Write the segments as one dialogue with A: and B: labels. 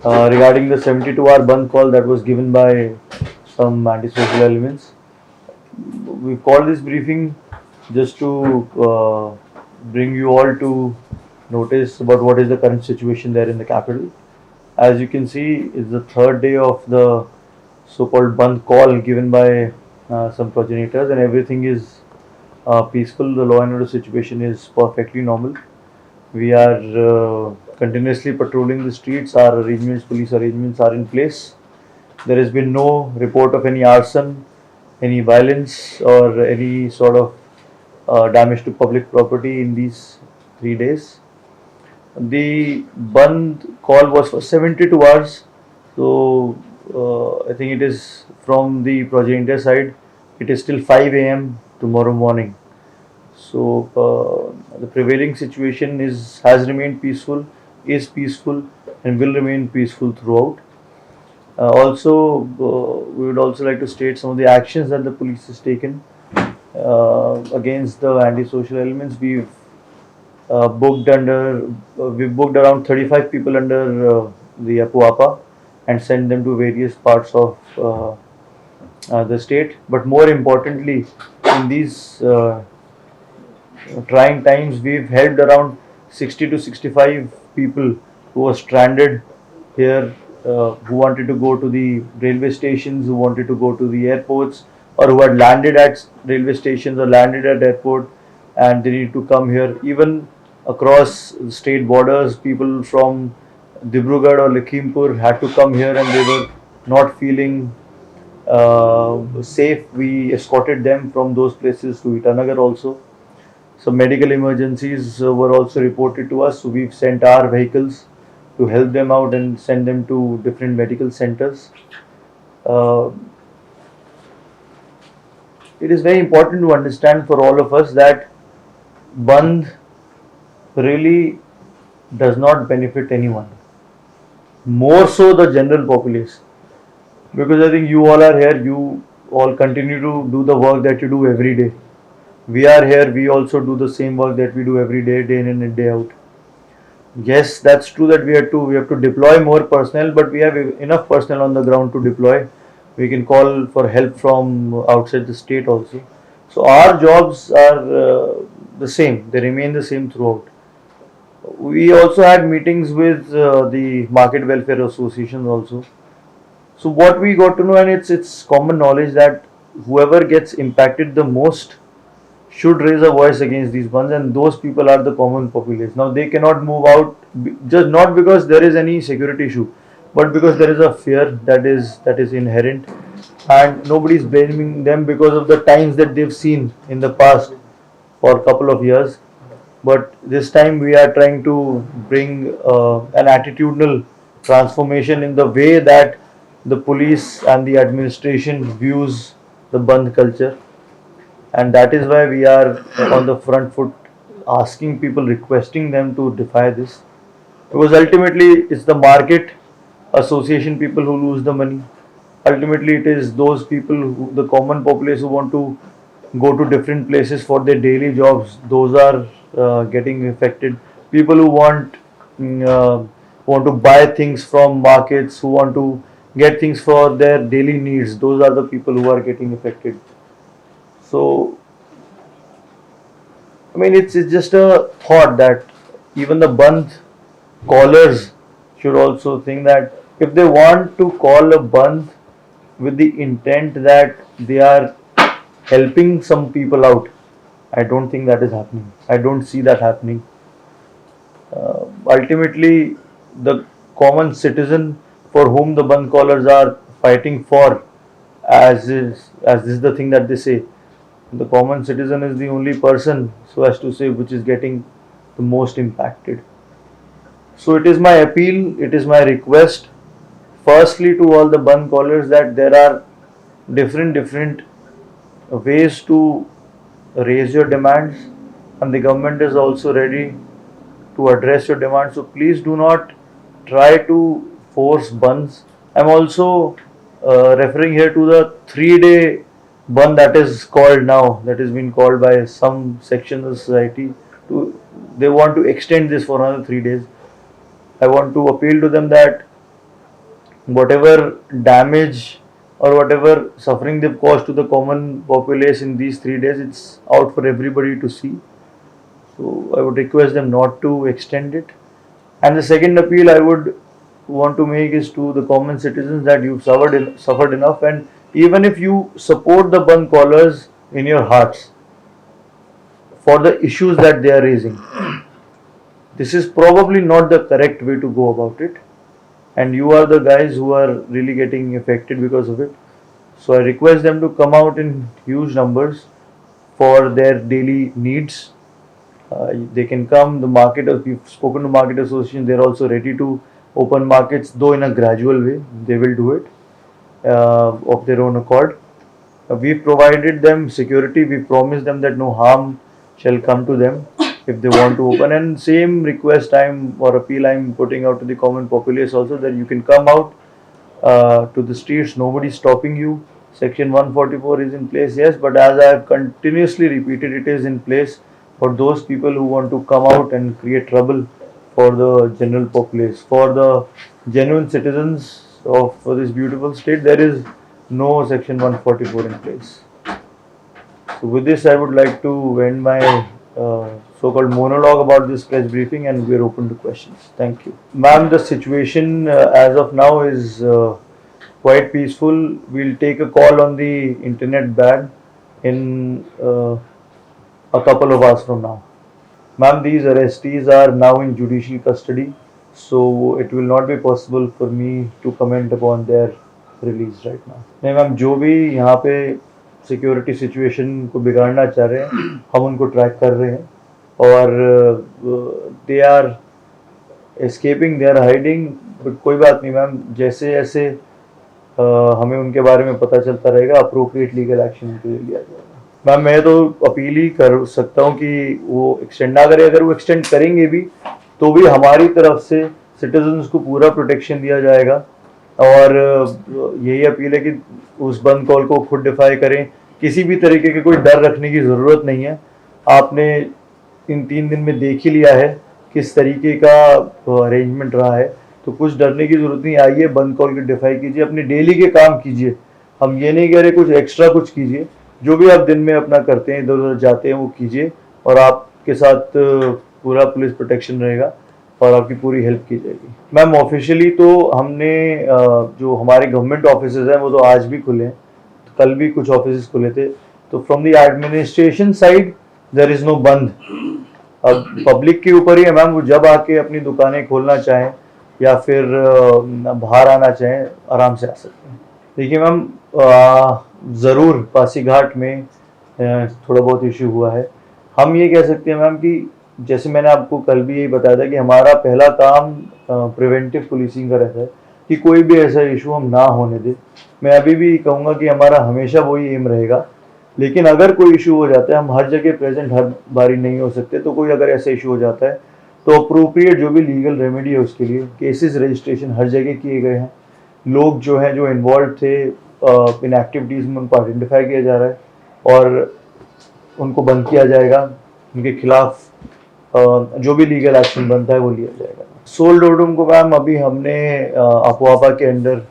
A: regarding the 72-hour bandh call that was given by some antisocial elements. We called this briefing just to bring you all to notice about what is the current situation there in the capital. As you can see, it's the third day of the so-called bandh call given by some progenitors, and everything is peaceful. The law and order situation is perfectly normal. We are continuously patrolling the streets. Our arrangements, police arrangements are in place. There has been no report of any arson, any violence, or any sort of damage to public property in these 3 days. The bandh call was for 72 hours. So I think it is from the progenitor side. It is till 5 a.m. tomorrow morning. So the prevailing situation has remained peaceful, is peaceful, and will remain peaceful throughout. We would also like to state some of the actions that the police has taken against the antisocial elements. We've booked around 35 people under the Apuapa and sent them to various parts of the state. But more importantly, in these trying times, we've helped around 60 to 65 people who were stranded here, who wanted to go to the railway stations, who wanted to go to the airports, or who had landed at railway stations or landed at airport, and they need to come here. Even across state borders, people from Dibrugarh or Lakhimpur had to come here, and they were not feeling safe. We escorted them from those places to Itanagar also. Some medical emergencies were also reported to us, so we've sent our vehicles to help them out and send them to different medical centers. Uh, it is very important to understand for all of us that bandh really does not benefit anyone, more so the general populace. Because I think you all are here, you all continue to do the work that you do every day. We are here, we also do the same work that we do every day, day in and day out. Yes, that's true that we have to deploy more personnel, but we have enough personnel on the ground to deploy. We can call for help from outside the state also. So our jobs are the same, they remain the same throughout. We also had meetings with the market welfare associations also. So what we got to know, and it's common knowledge, that whoever gets impacted the most should raise a voice against these ones, and those people are the common populace. Now they cannot move out, just not because there is any security issue, but because there is a fear that is inherent, and nobody is blaming them because of the times that they've seen in the past for a couple of years. But this time we are trying to bring an attitudinal transformation in the way that the police and the administration views the bandh culture, and that is why we are on the front foot asking people, requesting them to defy this, because ultimately it's the market association people who lose the money. Ultimately it is those people the common populace who want to go to different places for their daily jobs, those are getting affected. People who want to buy things from markets, who want to get things for their daily needs, those are the people who are getting affected. So I mean, it's just a thought that even the bandh callers should also think that if they want to call a bandh with the intent that they are helping some people out, I don't think that is happening. I don't see that happening. Ultimately, the common citizen for whom the bandh callers are fighting for, as is the thing that they say, the common citizen is the only person, so as to say, which is getting the most impacted. So it is my appeal, it is my request, firstly to all the bandh callers, that there are different ways to raise your demands, and the government is also ready to address your demands. So please do not try to force bandhs. I'm also referring here to the 3 day bandh that is called now, that has been called by some sections of the society. They want to extend this for another 3 days. I want to appeal to them that whatever damage or whatever suffering they've caused to the common populace in these 3 days, it's out for everybody to see. So I would request them not to extend it. And the second appeal I would want to make is to the common citizens that you've suffered enough, and even if you support the bandh callers in your hearts for the issues that they are raising, this is probably not the correct way to go about it, and you are the guys who are really getting affected because of it. So I request them to come out in huge numbers for their daily needs. They can come. The market, we've spoken to market association, they're also ready to open markets, though in a gradual way. They will do it of their own accord. We've provided them security. We promised them that no harm shall come to them if they want to open. And same request or appeal I'm putting out to the common populace also, that you can come out to the streets. Nobody's stopping you. Section 144 is in place, yes, but as I have continuously repeated, it is in place for those people who want to come out and create trouble for the general populace, for the genuine citizens of this beautiful state. There is no section 144 in place. So with this, I would like to end my so-called monologue about this press briefing, and we are open to questions. Thank you. Ma'am, the situation as of now is quite peaceful. We'll take a call on the internet ban in a couple of hours from now. Ma'am, these arrestees are now in judicial custody, so it will not be possible for me to comment upon their release right now. नहीं ma'am, जो भी यहाँ पे security situation को बिगाड़ना चाह रहे हैं, हम उनको ट्रैक कर रहे हैं, और they are escaping, they are hiding, but कोई बात नहीं मैम, जैसे जैसे हमें उनके बारे में पता चलता रहेगा, अप्रोप्रिएट लीगल एक्शन उनके लिए लिया जाएगा। मैम, मैं तो अपील ही कर सकता हूँ कि वो एक्सटेंड ना करें। अगर वो एक्सटेंड करेंगे भी तो भी हमारी तरफ से सिटीजन्स को पूरा प्रोटेक्शन दिया जाएगा, और यही अपील है कि उस बंद कॉल को खुद डिफाई करें। किसी भी तरीके के कोई डर रखने की ज़रूरत नहीं है। आपने इन 3 दिन में देख ही लिया है किस तरीके का अरेंजमेंट रहा है, तो कुछ डरने की ज़रूरत नहीं। आइए, बंद कॉल की डिफाई कीजिए, अपने डेली के काम कीजिए। हम ये नहीं कह रहे कुछ एक्स्ट्रा कुछ कीजिए, जो भी आप दिन में अपना करते हैं, इधर उधर जाते हैं, वो कीजिए, और आपके साथ पूरा पुलिस प्रोटेक्शन रहेगा और आपकी पूरी हेल्प की जाएगी। मैम, ऑफिशियली तो हमने जो हमारे गवर्नमेंट ऑफिसेज हैं वो तो आज भी खुले हैं, कल भी कुछ ऑफिसेज खुले थे, तो from the administration side there is no बंद। अब पब्लिक के ऊपर ही है मैम, वो जब आके अपनी दुकानें खोलना चाहें या फिर बाहर आना चाहें, आराम से आ सकते हैं। देखिए मैम, ज़रूर पासीघाट में थोड़ा बहुत इशू हुआ है। हम ये कह सकते हैं मैम कि जैसे मैंने आपको कल भी यही बताया था कि हमारा पहला काम प्रिवेंटिव पुलिसिंग का रहता है कि कोई भी ऐसा इशू हम ना होने दें। मैं अभी भी कहूँगा कि हमारा हमेशा वही एम रहेगा, लेकिन अगर कोई इशू हो जाता है, हम हर जगह प्रेजेंट हर बारी नहीं हो सकते, तो कोई अगर ऐसा इशू हो जाता है तो अप्रोप्रिएट जो भी लीगल रेमेडी है उसके लिए केसेस रजिस्ट्रेशन हर जगह किए गए हैं। लोग जो हैं जो इन्वॉल्व थे इन एक्टिविटीज़ में, उनको आइडेंटिफाई किया जा रहा है और उनको बंद किया जाएगा। उनके खिलाफ जो भी लीगल एक्शन बनता है वो लिया जाएगा। सोल डोडम को मैम अभी हमने अफवापा के अंडर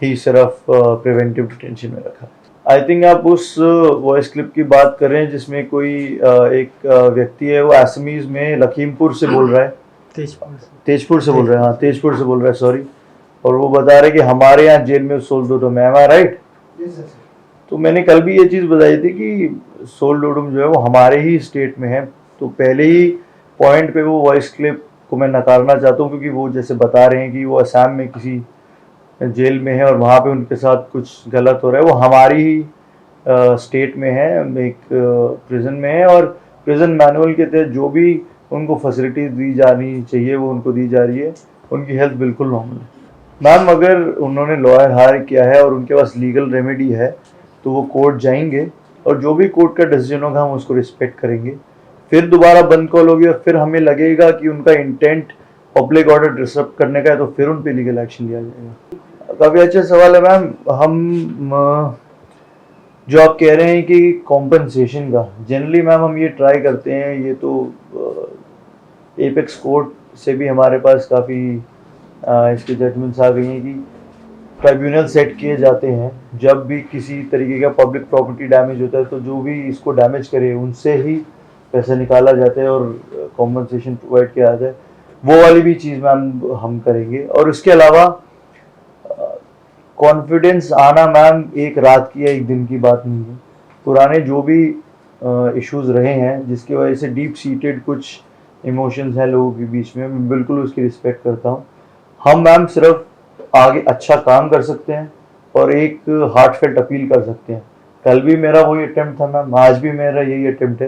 A: ही सिर्फ प्रिवेंटिव डिटेंशन में रखा। आई थिंक आप उस वॉइस क्लिप की बात कर रहे हैं जिसमें कोई एक व्यक्ति है, वो असमीज में लखीमपुर से बोल रहा है, तेजपुर से बोल रहा है, हाँ तेजपुर से बोल रहा है, सॉरी, और वो बता रहे कि हमारे यहाँ जेल में सोल डोडम है। एम आई राइट? तो मैंने कल भी ये चीज़ बताई थी कि सोल डोडम जो है वो हमारे ही स्टेट में है। तो पहले ही पॉइंट पे वो वॉइस क्लिप को मैं नकारना चाहता हूँ, क्योंकि वो जैसे बता रहे हैं कि वो असम में किसी जेल में है और वहाँ पे उनके साथ कुछ गलत हो रहा है। वो हमारी ही स्टेट में है, एक प्रिजन में है, और प्रिजन मैनुअल के तहत जो भी उनको फैसिलिटी दी जानी चाहिए वो उनको दी जा रही है। उनकी हेल्थ बिल्कुल नॉर्मल है। मैम, अगर उन्होंने लॉयर हायर किया है और उनके पास लीगल रेमेडी है तो वो कोर्ट जाएंगे, और जो भी कोर्ट का डिसीजन होगा हम उसको रिस्पेक्ट करेंगे। फिर दोबारा बंद कॉल होगी और फिर हमें लगेगा कि उनका इंटेंट पब्लिक ऑर्डर डिस्टर्ब करने का है, तो फिर उन पे लीगल एक्शन लिया जाएगा। काफ़ी अच्छा सवाल है मैम। हम जो आप कह रहे हैं कि कॉम्पनसेशन का, जनरली मैम हम ये ट्राई करते हैं, ये तो एपेक्स कोर्ट से भी हमारे पास काफ़ी इसकी जजमेंट्स आ गई हैं कि ट्राइब्यूनल सेट किए जाते हैं। जब भी किसी तरीके का पब्लिक प्रॉपर्टी डैमेज होता है तो जो भी इसको डैमेज करे उनसे ही पैसा निकाला जाता है और कॉम्पनसेशन प्रोवाइड किया जाता है। वो वाली भी चीज़ मैम हम करेंगे। और इसके अलावा कॉन्फिडेंस आना मैम एक रात की या एक दिन की बात नहीं है। पुराने जो भी इश्यूज रहे हैं जिसकी वजह से डीप सीटेड कुछ इमोशंस हैं लोगों के बीच में, मैं बिल्कुल उसकी रिस्पेक्ट करता हूँ। हम मैम सिर्फ आगे अच्छा काम कर सकते हैं और एक हार्टफेल्ट अपील कर सकते हैं। कल भी मेरा वही अटेम्प्ट था मैम, आज भी मेरा यही अटेम्प्ट है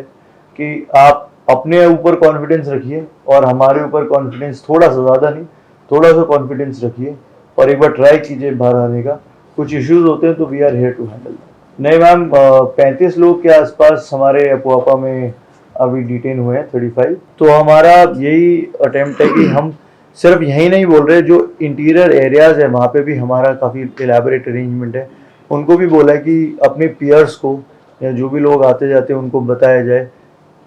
A: कि आप अपने ऊपर कॉन्फिडेंस रखिए और हमारे ऊपर कॉन्फिडेंस थोड़ा सा, ज़्यादा नहीं, थोड़ा सा कॉन्फिडेंस रखिए और एक बार ट्राई कीजिए बाहर आने का। कुछ इश्यूज होते हैं तो we are here to handle. नहीं मैम, 35 लोग के आसपास हमारे अपुआपा में अभी डिटेन हुए हैं, 35। तो हमारा यही अटेम्प्ट है कि हम सिर्फ यही नहीं बोल रहे, जो इंटीरियर एरियाज है वहाँ पे भी हमारा काफ़ी इलेबोरेट अरेंजमेंट है। उनको भी बोला है कि अपने पीयर्स को या जो भी लोग आते जाते हैं उनको बताया जाए।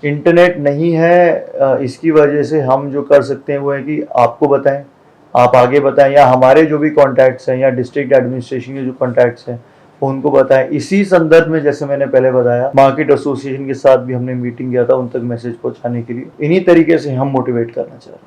A: इंटरनेट नहीं है, इसकी वजह से हम जो कर सकते हैं वो है कि आपको बताएं, आप आगे बताएं, या हमारे जो भी कॉन्टैक्ट्स हैं या डिस्ट्रिक्ट एडमिनिस्ट्रेशन के जो कॉन्टैक्ट्स हैं उनको बताएं। इसी संदर्भ में जैसे मैंने पहले बताया, मार्केट एसोसिएशन के साथ भी हमने मीटिंग किया था उन तक मैसेज पहुंचाने के लिए। इन्हीं तरीके से हम मोटिवेट करना चाह रहे हैं।